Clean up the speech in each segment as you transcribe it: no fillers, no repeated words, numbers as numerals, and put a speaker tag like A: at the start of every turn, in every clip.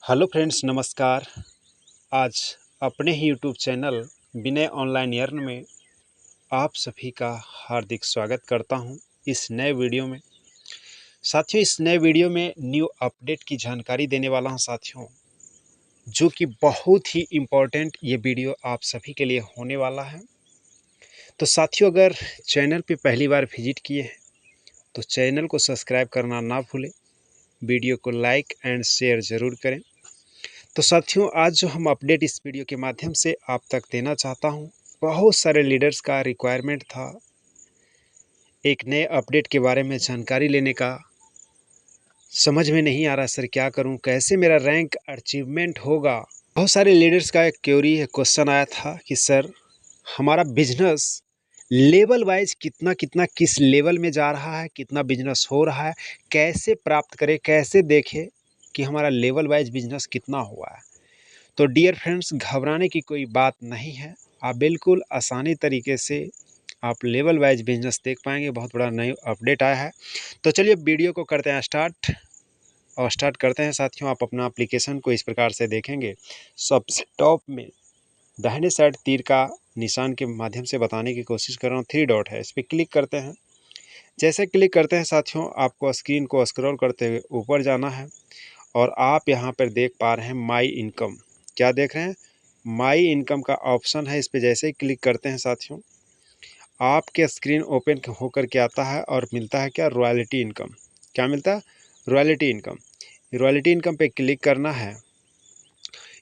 A: Hello friends, नमस्कार। आज अपने ही यूट्यूब चैनल विनय ऑनलाइन अर्न में आप सभी का हार्दिक स्वागत करता हूं। इस नए वीडियो में साथियों, इस नए वीडियो में न्यू अपडेट की जानकारी देने वाला हूं साथियों, जो कि बहुत ही इम्पोर्टेंट ये वीडियो आप सभी के लिए होने वाला है। तो साथियों, अगर चैनल पे पहली बार विजिट किए हैं तो चैनल को सब्सक्राइब करना ना भूलें, वीडियो को लाइक एंड शेयर ज़रूर करें। तो साथियों, आज जो हम अपडेट इस वीडियो के माध्यम से आप तक देना चाहता हूं, बहुत सारे लीडर्स का रिक्वायरमेंट था एक नए अपडेट के बारे में जानकारी लेने का। समझ में नहीं आ रहा सर, क्या करूं, कैसे मेरा रैंक अचीवमेंट होगा। बहुत सारे लीडर्स का एक क्वेश्चन आया था कि सर, हमारा बिजनेस लेवल वाइज कितना कितना किस लेवल में जा रहा है, कितना बिजनेस हो रहा है, कैसे प्राप्त करें, कैसे देखें कि हमारा लेवल वाइज बिजनेस कितना हुआ है। तो डियर फ्रेंड्स, घबराने की कोई बात नहीं है। आप बिल्कुल आसानी तरीके से आप लेवल वाइज बिजनेस देख पाएंगे। बहुत बड़ा नई अपडेट आया है। तो चलिए वीडियो को करते हैं स्टार्ट करते हैं साथियों। आप अपना एप्लीकेशन को इस प्रकार से देखेंगे। सबसे टॉप में दाहिने साइड तीर का निशान के माध्यम से बताने की कोशिश कर रहा हूँ, 3 डॉट है, इस पर क्लिक करते हैं। जैसे क्लिक करते हैं साथियों, आपको स्क्रीन को स्क्रॉल करते हुए ऊपर जाना है और आप यहाँ पर देख पा रहे हैं माई इनकम। क्या देख रहे हैं? माई इनकम का ऑप्शन है। इस पर जैसे ही क्लिक करते हैं साथियों, आपके स्क्रीन ओपन होकर के आता है और मिलता है क्या? Royalty income. क्या मिलता है? Royalty income. रॉयल्टी इनकम पे क्लिक करना है।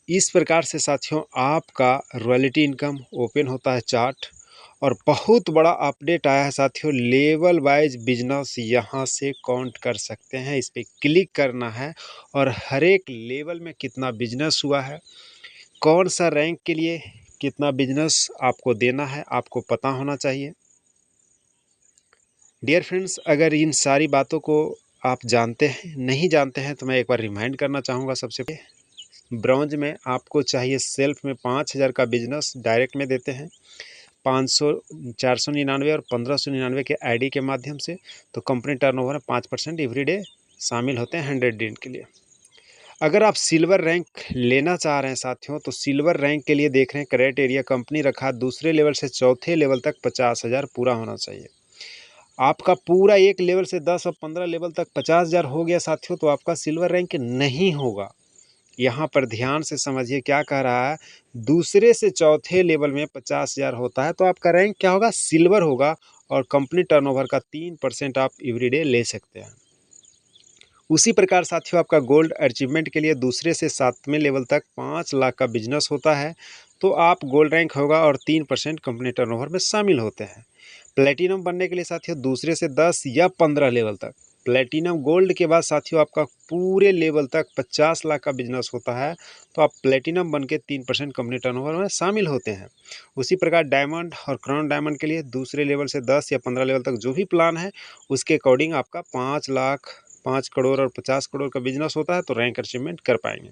A: इस प्रकार से साथियों आपका रॉयल्टी इनकम ओपन होता है चार्ट। और बहुत बड़ा अपडेट आया है साथियों, लेवल वाइज बिजनेस यहाँ से काउंट कर सकते हैं। इस पर क्लिक करना है और हर एक लेवल में कितना बिजनेस हुआ है, कौन सा रैंक के लिए कितना बिजनेस आपको देना है, आपको पता होना चाहिए। डियर फ्रेंड्स, अगर इन सारी बातों को आप जानते हैं, नहीं जानते हैं, तो मैं एक बार रिमाइंड करना चाहूँगा। सबसे पहले ब्रॉन्ज में आपको चाहिए सेल्फ में 5,000 का बिजनेस डायरेक्ट में देते हैं, 500, 499 और 1599 के आईडी के माध्यम से। तो कंपनी टर्नओवर में 5% एवरीडे शामिल होते हैं 100 दिन के लिए। अगर आप सिल्वर रैंक लेना चाह रहे हैं साथियों, तो सिल्वर रैंक के लिए देख रहे हैं क्राइटेरिया कंपनी रखा दूसरे लेवल से चौथे लेवल तक 50,000 पूरा होना चाहिए। आपका पूरा एक लेवल से 10 और 15 लेवल तक 50,000 हो गया साथियों, तो आपका सिल्वर रैंक नहीं होगा। यहाँ पर ध्यान से समझिए क्या कह रहा है। दूसरे से चौथे लेवल में 50,000 होता है तो आपका रैंक क्या होगा? सिल्वर होगा। और कंपनी टर्नओवर का 3% आप एवरीडे ले सकते हैं। उसी प्रकार साथियों, आपका गोल्ड अचीवमेंट के लिए दूसरे से 7वें लेवल तक 5 लाख का बिजनेस होता है तो आप गोल्ड रैंक होगा और 3% कंपनी टर्नओवर में शामिल होते हैं। प्लेटिनम बनने के लिए साथियों दूसरे से 10 या 15 लेवल तक, प्लेटिनम गोल्ड के बाद साथियों आपका पूरे लेवल तक 50 लाख का बिजनेस होता है तो आप प्लेटिनम बन के 3% कंपनी टर्नओवर में शामिल होते हैं। उसी प्रकार डायमंड और क्राउन डायमंड के लिए दूसरे लेवल से 10 या 15 लेवल तक जो भी प्लान है उसके अकॉर्डिंग आपका 5 लाख, 5 करोड़ और 50 करोड़ का बिजनेस होता है तो रैंक अचीवमेंट कर पाएंगे।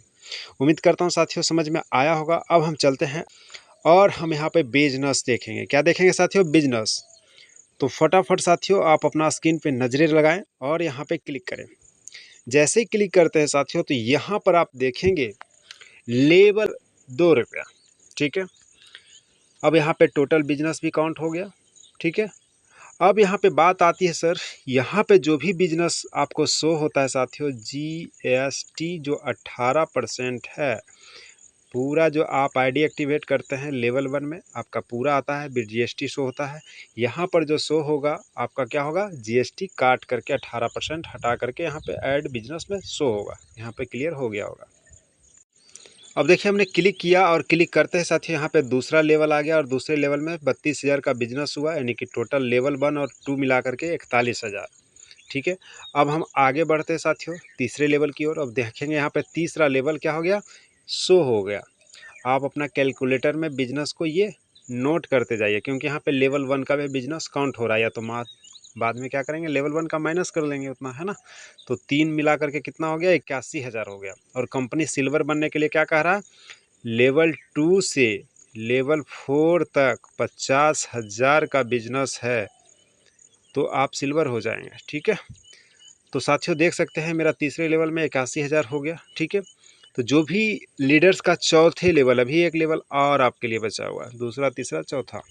A: उम्मीद करता हूँ साथियों समझ में आया होगा। अब हम चलते हैं और हम यहाँ पे बिजनेस देखेंगे। क्या देखेंगे साथियों? बिजनेस। तो फटाफट साथियों आप अपना स्क्रीन पे नजरें लगाएं और यहाँ पे क्लिक करें। जैसे ही क्लिक करते हैं साथियों तो यहाँ पर आप देखेंगे लेवल 2 रुपया। ठीक है, अब यहाँ पे टोटल बिजनेस भी काउंट हो गया। ठीक है, अब यहाँ पे बात आती है सर, यहाँ पे जो भी बिजनेस आपको शो होता है साथियों, GST जो 18% है, पूरा जो आप आईडी एक्टिवेट करते हैं लेवल 1 में आपका पूरा आता है, फिर GST शो होता है। यहाँ पर जो शो होगा आपका क्या होगा? GST काट करके 18% हटा करके यहाँ पे ऐड बिजनेस में शो होगा। यहाँ पे क्लियर हो गया होगा। अब देखिए हमने क्लिक किया और क्लिक करते हैं साथियों यहाँ पे दूसरा लेवल आ गया और दूसरे लेवल में 32,000 का बिजनेस हुआ, यानी कि टोटल लेवल 1 और 2 मिला करके 41,000। ठीक है, अब हम आगे बढ़ते हैं साथियों तीसरे लेवल की ओर। अब देखेंगे यहाँ पे तीसरा लेवल क्या हो गया? शो हो गया। आप अपना कैलकुलेटर में बिजनेस को ये नोट करते जाइए, क्योंकि यहाँ पे लेवल 1 का भी बिजनेस काउंट हो रहा है, या तो बाद में क्या करेंगे लेवल 1 का माइनस कर लेंगे उतना, है ना। तो 3 मिला करके कितना हो गया? 81,000 हो गया। और कंपनी सिल्वर बनने के लिए क्या कह रहा है? लेवल 2 से लेवल 4 तक 50,000 का बिजनेस है तो आप सिल्वर हो जाएंगे। ठीक है, तो साथियों देख सकते हैं मेरा तीसरे लेवल में 81,000 हो गया। ठीक है, तो जो भी लीडर्स का चौथे लेवल, अभी एक लेवल और आपके लिए बचा हुआ है, दूसरा तीसरा चौथा।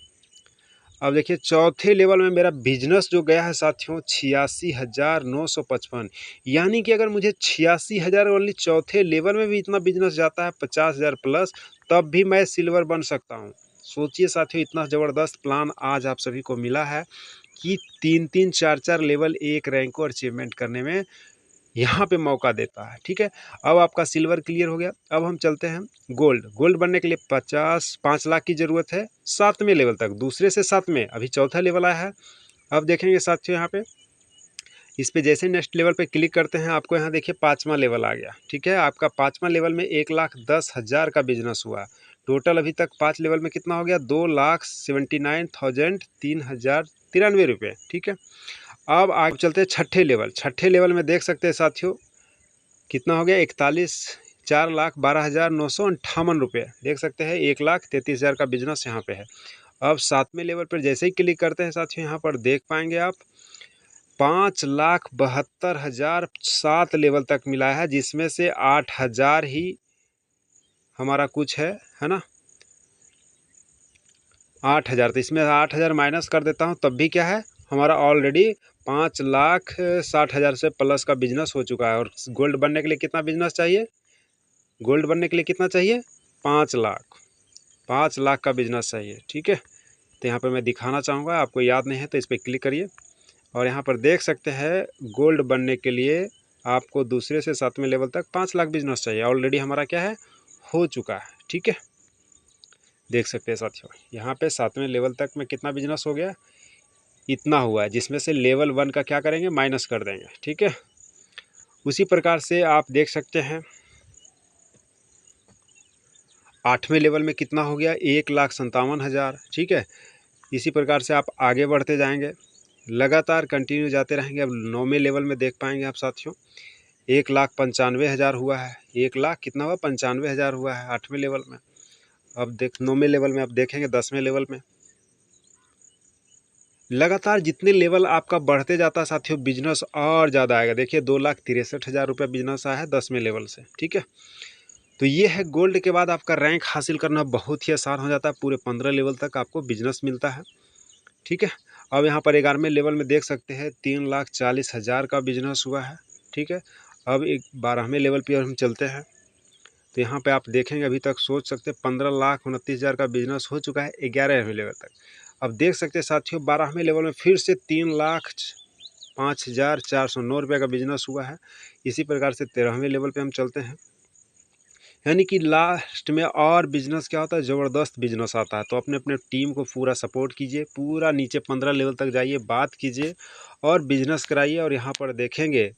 A: अब देखिए चौथे लेवल में मेरा बिजनेस जो गया है साथियों 86,955, यानी कि अगर मुझे 86,000 ओनली चौथे लेवल में भी इतना बिजनेस जाता है 50,000 प्लस, तब भी मैं सिल्वर बन सकता हूँ। सोचिए साथियों, इतना ज़बरदस्त प्लान आज आप सभी को मिला है कि 3-3 4-4 लेवल एक रैंक को अचीवमेंट करने में यहाँ पे मौका देता है। ठीक है, अब आपका सिल्वर क्लियर हो गया। अब हम चलते हैं गोल्ड। गोल्ड बनने के लिए 5 लाख की ज़रूरत है 7वें लेवल तक, दूसरे से 7वें, अभी चौथा लेवल आया है। अब देखेंगे साथियों यहाँ पे, इस पे जैसे नेक्स्ट लेवल पे क्लिक करते हैं, आपको यहाँ देखिए 5वां लेवल आ गया। ठीक है, आपका 5वां लेवल में 1,10,000 का बिजनेस हुआ। टोटल अभी तक 5 लेवल में कितना हो गया, 2,79,093 रुपये। ठीक है, अब आगे चलते हैं छठे लेवल। छठे लेवल में देख सकते हैं साथियों कितना हो गया, 4,12,958 रुपये। देख सकते हैं 1,33,000 का बिजनेस यहाँ पे है। अब 7वें लेवल पर जैसे ही क्लिक करते हैं साथियों, यहाँ पर देख पाएंगे आप 5,72,000 7 लेवल तक मिला है, जिसमें से 8,000 ही हमारा कुछ है ना, 8,000। तो इसमें 8,000 माइनस कर देता हूँ, तब भी क्या है, हमारा ऑलरेडी 5,60,000 से प्लस का बिजनेस हो चुका है। और गोल्ड बनने के लिए कितना बिजनेस चाहिए, गोल्ड बनने के लिए कितना चाहिए, 5 लाख, 5 लाख का बिजनेस चाहिए। ठीक है, तो यहाँ पर मैं दिखाना चाहूँगा, आपको याद नहीं है तो इस पर क्लिक करिए और यहाँ पर देख सकते हैं गोल्ड बनने के लिए आपको दूसरे से 7वें लेवल तक 5 लाख बिजनेस चाहिए। ऑलरेडी हमारा क्या है, हो चुका है। ठीक है, देख सकते हैं साथियों यहाँ पे 7वें लेवल तक में कितना बिजनेस हो गया, इतना हुआ है, जिसमें से लेवल 1 का क्या करेंगे, माइनस कर देंगे। ठीक है, उसी प्रकार से आप देख सकते हैं 8वें लेवल में कितना हो गया, 1,57,000। ठीक है, इसी प्रकार से आप आगे बढ़ते जाएंगे, लगातार कंटिन्यू जाते रहेंगे। अब 9वें लेवल में देख पाएंगे आप साथियों 1,95,000 हुआ है, 1 लाख कितना हुआ, 95,000 हुआ है 8वें लेवल में। अब 9वें लेवल में आप देखेंगे 10वें लेवल में, लगातार जितने लेवल आपका बढ़ते जाता है साथियों, बिजनेस और ज़्यादा आएगा। देखिए 2,63,000 रुपये बिजनेस आया है 10वें लेवल से। ठीक है, तो ये है गोल्ड के बाद आपका रैंक हासिल करना बहुत ही आसान हो जाता है, पूरे 15 लेवल तक आपको बिजनेस मिलता है। ठीक है, अब यहाँ पर 11वें लेवल में देख सकते हैं 3,40,000 का बिजनेस हुआ है। ठीक है, अब एक 12वें लेवल पर हम चलते हैं, तो यहाँ पे आप देखेंगे अभी तक सोच सकते हैं 15,29,000 का बिजनेस हो चुका है 11वें लेवल तक। अब देख सकते हैं साथियों 12वें लेवल में फिर से 3,05,409 रुपये का बिजनेस हुआ है। इसी प्रकार से 13वें लेवल पे हम चलते हैं, यानी कि लास्ट में और बिजनेस क्या होता है, ज़बरदस्त बिजनेस आता है। तो अपने अपने टीम को पूरा सपोर्ट कीजिए, पूरा नीचे 15 लेवल तक जाइए, बात कीजिए और बिजनेस कराइए। और यहाँ पर देखेंगे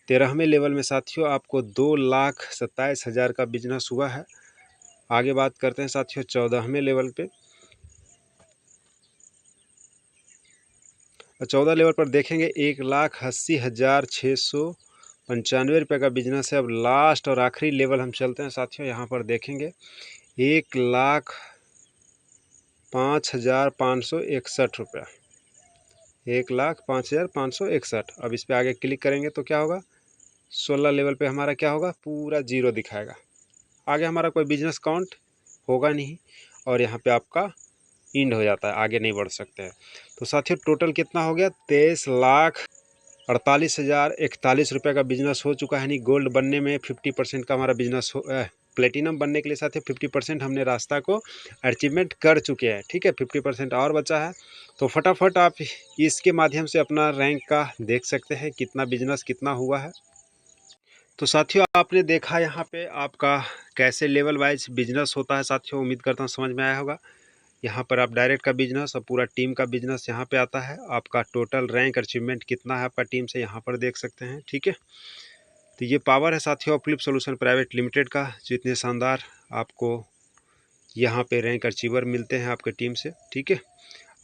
A: 13वें लेवल में साथियों आपको 2,27,000 का बिजनेस हुआ है। आगे बात करते हैं साथियों 14वें लेवल पे। 14 लेवल पर देखेंगे 1,80,695 रुपये का बिजनेस है। अब लास्ट और आखिरी लेवल हम चलते हैं साथियों, यहाँ पर देखेंगे 1,05,561 रुपया, 1,05,561। अब इस पर आगे क्लिक करेंगे तो क्या होगा, 16 लेवल पे हमारा क्या होगा, पूरा जीरो दिखाएगा, आगे हमारा कोई बिजनेस काउंट होगा नहीं और यहाँ पे आपका इंड हो जाता है, आगे नहीं बढ़ सकते हैं। तो साथियों टोटल कितना हो गया, 23,48,041 रुपये का बिजनेस हो चुका है। यानी गोल्ड बनने में 50% का हमारा बिजनेस हो, प्लेटिनम बनने के लिए साथियों 50% हमने रास्ता को अचीवमेंट कर चुके हैं। ठीक है, 50% और बचा है। तो फटाफट आप इसके माध्यम से अपना रैंक का देख सकते हैं कितना बिजनेस कितना हुआ है। तो साथियों आपने देखा यहाँ पे आपका कैसे लेवल वाइज बिजनेस होता है। साथियों उम्मीद करता हूँ समझ में आया होगा। यहाँ पर आप डायरेक्ट का बिजनेस और पूरा टीम का बिजनेस यहाँ पे आता है। आपका टोटल रैंक अचीवमेंट कितना है आपका टीम से यहाँ पर देख सकते हैं। ठीक है, तो ये पावर है साथियों फ्लिप सॉल्यूशन प्राइवेट लिमिटेड का, जो इतने शानदार आपको यहाँ पे रैंक अचीवर मिलते हैं आपके टीम से। ठीक है,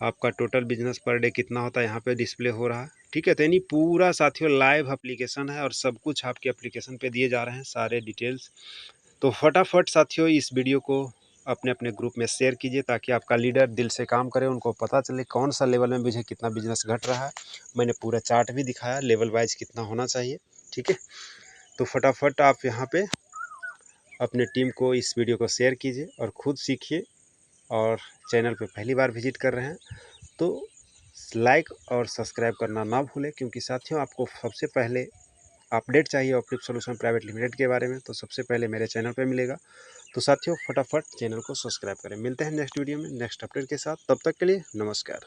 A: आपका टोटल बिजनेस पर डे कितना होता है यहाँ पे डिस्प्ले हो रहा है। ठीक है, तो यानी पूरा साथियों लाइव एप्लीकेशन है और सब कुछ आपके एप्लीकेशन पे दिए जा रहे हैं सारे डिटेल्स। तो फटाफट साथियों इस वीडियो को अपने अपने ग्रुप में शेयर कीजिए ताकि आपका लीडर दिल से काम करे, उनको पता चले कौन सा लेवल में मुझे कितना बिजनेस घट रहा है। मैंने पूरा चार्ट भी दिखाया लेवल वाइज कितना होना चाहिए। ठीक है, तो फटाफट आप यहाँ पे अपने टीम को इस वीडियो को शेयर कीजिए और ख़ुद सीखिए। और चैनल पे पहली बार विजिट कर रहे हैं तो लाइक और सब्सक्राइब करना ना भूलें, क्योंकि साथियों आपको सबसे पहले अपडेट चाहिए ऑप्टिक सॉल्यूशन प्राइवेट लिमिटेड के बारे में तो सबसे पहले मेरे चैनल पे मिलेगा। तो साथियों फटाफट चैनल को सब्सक्राइब करें। मिलते हैं नेक्स्ट वीडियो में नेक्स्ट अपडेट के साथ, तब तक के लिए नमस्कार।